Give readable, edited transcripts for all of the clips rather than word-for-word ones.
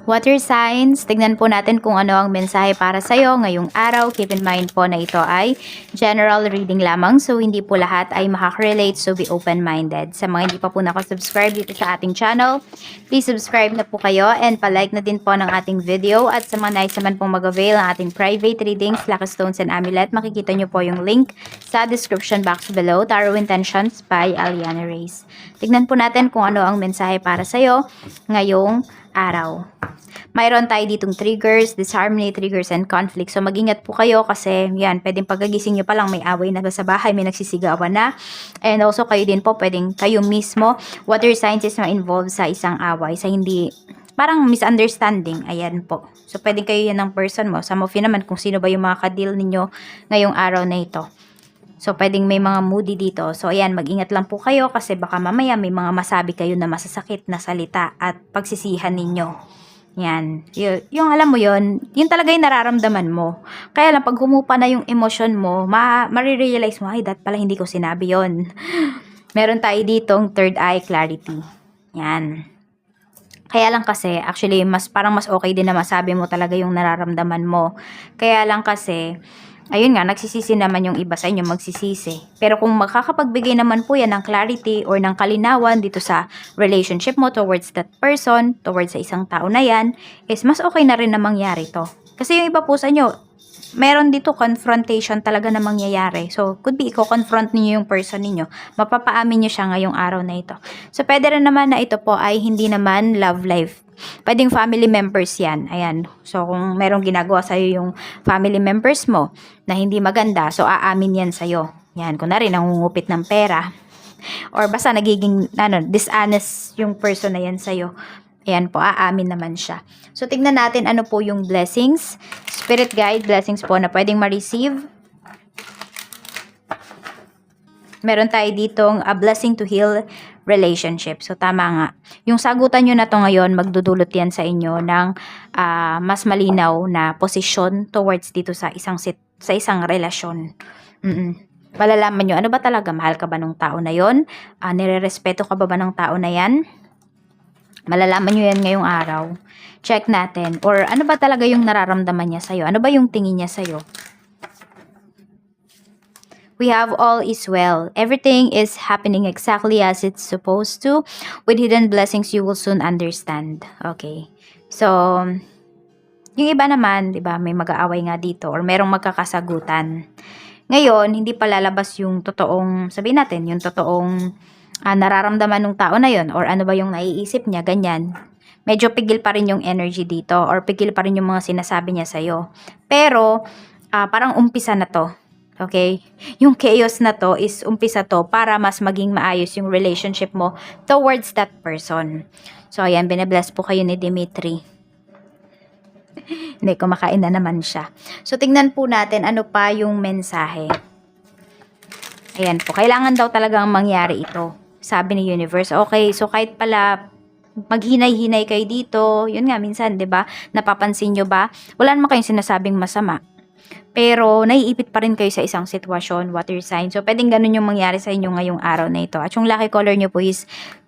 Water signs, tignan po natin kung ano ang mensahe para sa'yo ngayong araw. Keep in mind po na ito ay general reading lamang, so hindi po lahat ay makaka-relate, so be open-minded. Sa mga hindi pa po nakasubscribe dito sa ating channel, please subscribe na po kayo and palike na din po ng ating video. At sa mga nais naman pong mag-avail ng ating private readings, Lucky Stones and Amulet, makikita nyo po yung link sa description box below. Tarot Intentions by Aliana Reyes. Tignan po natin kung ano ang mensahe para sa'yo ngayong araw. Mayroon tayo ditong triggers, disharmony, triggers, and conflict. So, mag-ingat po kayo kasi yan, pwedeng pagkagising nyo pa lang may away na sa bahay, may nagsisigawan na. And also, kayo din po, pwedeng kayo mismo, water signs is ma-involve sa isang away, sa hindi, parang misunderstanding. Ayan po. So, pwedeng kayo yan ng person mo. Some of you naman, kung sino ba yung mga ka-deal ninyo ngayong araw na ito. So, pwedeng may mga moody dito. So, ayan, mag-ingat lang po kayo kasi baka mamaya may mga masabi kayo na masasakit na salita at pagsisihan ninyo. Yan. Yung alam mo yun talaga yung nararamdaman mo. Kaya lang, pag humupa na yung emosyon mo, marirealize mo, ay, pala hindi ko sinabi yon. Meron tayo ditong third eye clarity. Yan. Kaya lang kasi, actually, parang mas okay din na masabi mo talaga yung nararamdaman mo. Kaya lang kasi, ayun nga, nagsisisi naman yung iba sa inyo, magsisisi. Pero kung makakapagbigay naman po yan ng clarity or ng kalinawan dito sa relationship mo towards that person, towards sa isang tao na yan, is mas okay na rin na mangyari to. Kasi yung iba po sa inyo, meron dito confrontation talaga na mangyayari. So, could be i-confront niyo yung person niyo. Mapapaamin niyo siya ngayong araw na ito. So, pwede rin naman na ito po ay hindi naman love life. Pwedeng family members yan. Ayan. So, kung merong ginagawa sa'yo yung family members mo na hindi maganda, so aamin yan sa'yo. Yan. Kunwari, nangungupit ng pera. Or basta nagiging dishonest yung person na yan sa'yo. Ayan po, aamin naman siya. So, tignan natin ano po yung blessings. Spirit guide, blessings po na pwedeng ma-receive. Meron tayo ditong a blessing to heal relationship. So, tama nga. Yung sagutan nyo na to ngayon, magdudulot yan sa inyo ng mas malinaw na posisyon towards dito sa isang relasyon. Malalaman nyo, ano ba talaga? Mahal ka ba ng tao na yon? Nire-respeto ka ba ng tao na yan? Malalaman nyo yan ngayong araw. Check natin. Or ano ba talaga yung nararamdaman niya sa'yo? Ano ba yung tingin niya sa'yo? We have all is well. Everything is happening exactly as it's supposed to. With hidden blessings, you will soon understand. Okay. So, yung iba naman, di ba, may mag-aaway nga dito or merong magkakasagutan. Ngayon, hindi pa lalabas yung totoong, sabihin natin, yung totoong nararamdaman ng tao na yon or ano ba yung naiisip niya, ganyan. Medyo pigil pa rin yung energy dito or pigil pa rin yung mga sinasabi niya sa'yo. Pero, parang umpisa na to. Okay? Yung chaos na to is umpisa to para mas maging maayos yung relationship mo towards that person. So, ayan, binabless po kayo ni Dimitri. Hindi, kumakain na naman siya. So, tingnan po natin ano pa yung mensahe. Ayan po, kailangan daw talagang mangyari ito. Sabi ni Universe. Okay, so kahit pala maghinay-hinay kayo dito, yun nga, minsan, 'di ba? Napapansin nyo ba? Wala naman kayong sinasabing masama. Pero, naiipit pa rin kayo sa isang sitwasyon, water sign. So, pwedeng ganun yung mangyari sa inyo ngayong araw na ito. At yung lucky color nyo po is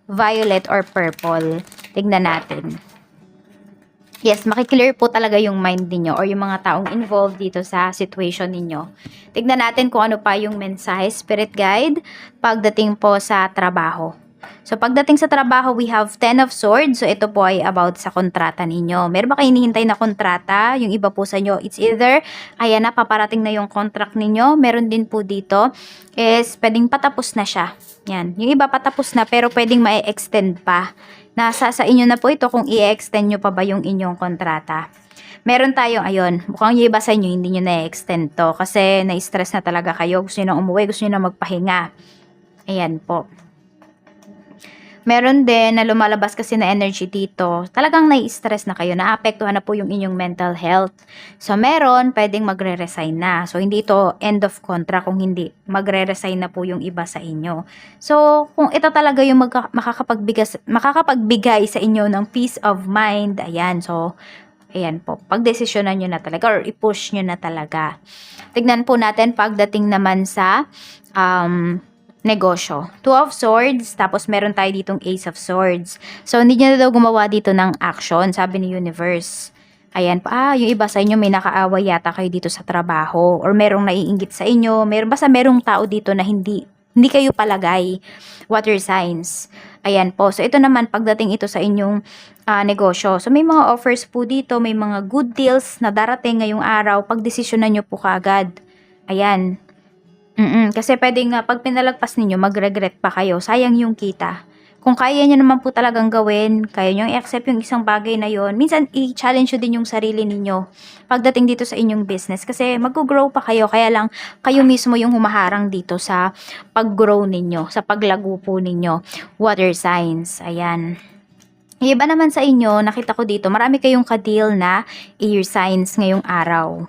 violet or purple. Tignan natin. Yes, makiklear po talaga yung mind niyo or yung mga taong involved dito sa situation ninyo. Tignan natin kung ano pa yung mensahe, spirit guide, pagdating po sa trabaho. So, pagdating sa trabaho, we have 10 of Swords. So, ito po ay about sa kontrata ninyo. Meron ba kayo hinihintay na kontrata? Yung iba po sa inyo, it's either, ayan na, paparating na yung contract ninyo. Meron din po dito, is pwedeng patapos na siya. Yan. Yung iba patapos na, pero pwedeng ma-extend pa. Nasa sa inyo na po ito kung i-extend nyo pa ba yung inyong kontrata. Meron tayong, ayun, mukhang yung iba sa inyo, hindi nyo na-extend to. Kasi na-stress na talaga kayo. Gusto nyo na umuwi, gusto nyo na magpahinga. Ayan po. Meron din na lumalabas kasi na energy dito. Talagang nai-stress na kayo. Naapektuhan na po yung inyong mental health. So, meron, pwedeng magre-resign na. So, hindi ito end of contract kung hindi. Magre-resign na po yung iba sa inyo. So, kung ito talaga yung makakapagbigay sa inyo ng peace of mind, ayan. So, ayan po. Pagdesisyonan nyo na talaga or i-push nyo na talaga. Tignan po natin pagdating naman sa negosyo. Two of Swords, tapos meron tayo ditong Ace of Swords. So, hindi niya na daw gumawa dito ng action, sabi ni Universe. Ayan pa, yung iba sa inyo may nakaaway yata kayo dito sa trabaho or merong naiinggit sa inyo, basta merong tao dito na hindi kayo palagay. Water signs. Ayan po. So, ito naman, pagdating ito sa inyong negosyo. So, may mga offers po dito, may mga good deals na darating ngayong araw. Pagdesisyonan nyo po kaagad. Ayan. Kasi pwedeng pag pinalagpas ninyo, mag-regret pa kayo. Sayang yung kita. Kung kaya nyo naman po talagang gawin, kaya nyo i-accept yung isang bagay na yon, minsan i-challenge nyo din yung sarili ninyo pagdating dito sa inyong business. Kasi mag-grow pa kayo, kaya lang kayo mismo yung humaharang dito sa pag-grow ninyo, sa paglago po ninyo. Water signs, ayan. Iba naman sa inyo, nakita ko dito, marami kayong ka-deal na air signs ngayong araw.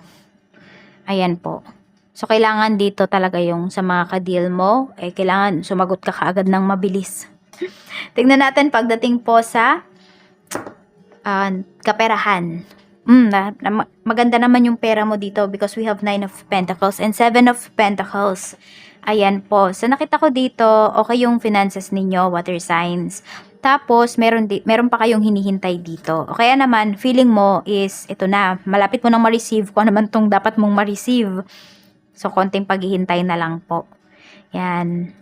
Ayan po. So, kailangan dito talaga yung sa mga ka-deal mo, kailangan sumagot ka kaagad ng mabilis. Tingnan natin pagdating po sa kaperahan. Maganda naman yung pera mo dito because we have 9 of Pentacles and 7 of Pentacles. Ayan po. So, nakita ko dito, okay yung finances ninyo, water signs. Tapos, meron pa kayong hinihintay dito. O kaya naman, feeling mo is, ito na, malapit mo nang ma-receive kung ano naman itong dapat mong ma-receive. So, konting paghihintay na lang po. Yan.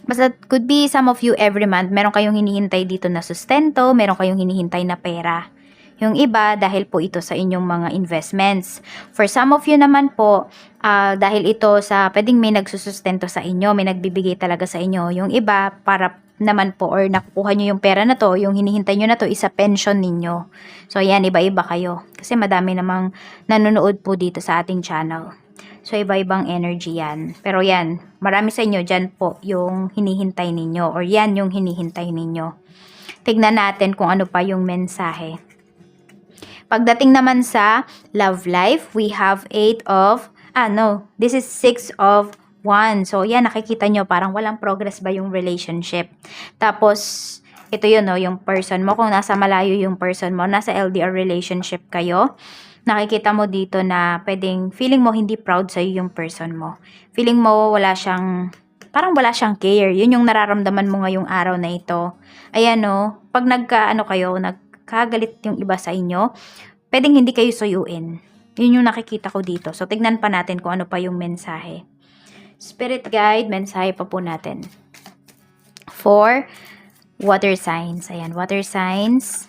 Basta, could be some of you every month, meron kayong hinihintay dito na sustento, meron kayong hinihintay na pera. Yung iba, dahil po ito sa inyong mga investments. For some of you naman po, dahil ito sa, pwedeng may nagsusustento sa inyo, may nagbibigay talaga sa inyo. Yung iba, para naman po, or nakukuha nyo yung pera na to, yung hinihintay nyo na to, isa pension ninyo. So, yan, iba-iba kayo. Kasi madami namang nanonood po dito sa ating channel. So, iba-ibang energy yan. Pero yan, marami sa inyo dyan po yung hinihintay ninyo, or yan yung hinihintay ninyo. Tignan natin kung ano pa yung mensahe. Pagdating naman sa love life, we have 8 of, this is 6 of 1. So, yan, nakikita nyo, parang walang progress ba yung relationship. Tapos, ito yun, no, yung person mo, kung nasa malayo yung person mo, nasa LDR relationship kayo, nakikita mo dito na pwedeng, feeling mo hindi proud sa'yo yung person mo. Feeling mo parang wala siyang care. Yun yung nararamdaman mo ngayong araw na ito. Ayan, no, pag nagkagalit yung iba sa inyo, pwedeng hindi kayo suyuin. Yun yung nakikita ko dito. So, tignan pa natin kung ano pa yung mensahe. Spirit guide, mensahe pa po natin. For water signs. Ayan, water signs.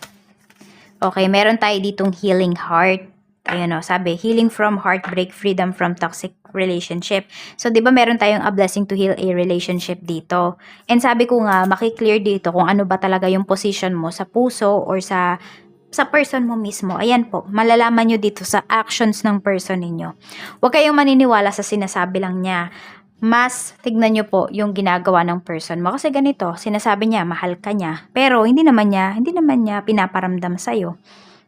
Okay, meron tayo ditong healing heart. Ayan o, sabi, healing from heartbreak, freedom from toxic relationship. So, di ba meron tayong a blessing to heal a relationship dito? And sabi ko nga, makiklear dito kung ano ba talaga yung position mo sa puso or sa person mo mismo. Ayan po, malalaman nyo dito sa actions ng person ninyo. Huwag kayong maniniwala sa sinasabi lang niya. Mas tignan nyo po yung ginagawa ng person mo. Kasi ganito, sinasabi niya, mahal ka niya. Pero hindi naman niya pinaparamdam sa'yo.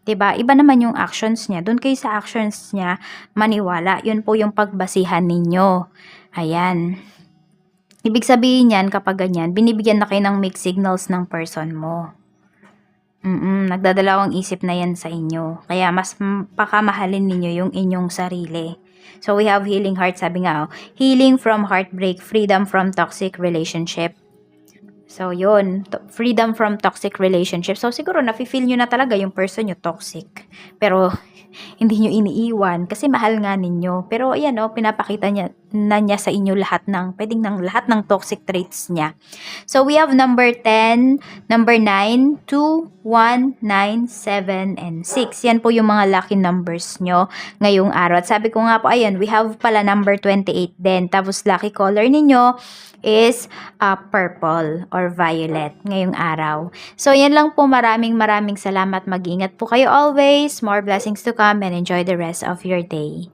'Di ba? Iba naman yung actions niya. Doon kayo sa actions niya maniwala. Yun po yung pagbasihan ninyo. Ayan. Ibig sabihin yan, kapag ganyan, binibigyan na kayo ng mixed signals ng person mo. Nagdadalawang isip na yan sa inyo. Kaya mas pakamahalin ninyo yung inyong sarili. So, we have healing heart, sabi nga, healing from heartbreak, freedom from toxic relationship. So, yun, freedom from toxic relationship. So, siguro, nafe-feel nyo na talaga yung person nyo toxic. Pero, hindi nyo iniiwan kasi mahal nga ninyo. Pero, ayan o, pinapakita niya sa inyo lahat ng toxic traits niya. So, we have number 10, number 9, 2, 1, 9, 7, and 6. Yan po yung mga lucky numbers nyo ngayong araw. At sabi ko nga po, ayan, we have pala number 28 din. Tapos, lucky color ninyo is purple or violet ngayong araw. So, yan lang po. Maraming salamat. Mag-ingat po kayo always. More blessings to come and enjoy the rest of your day.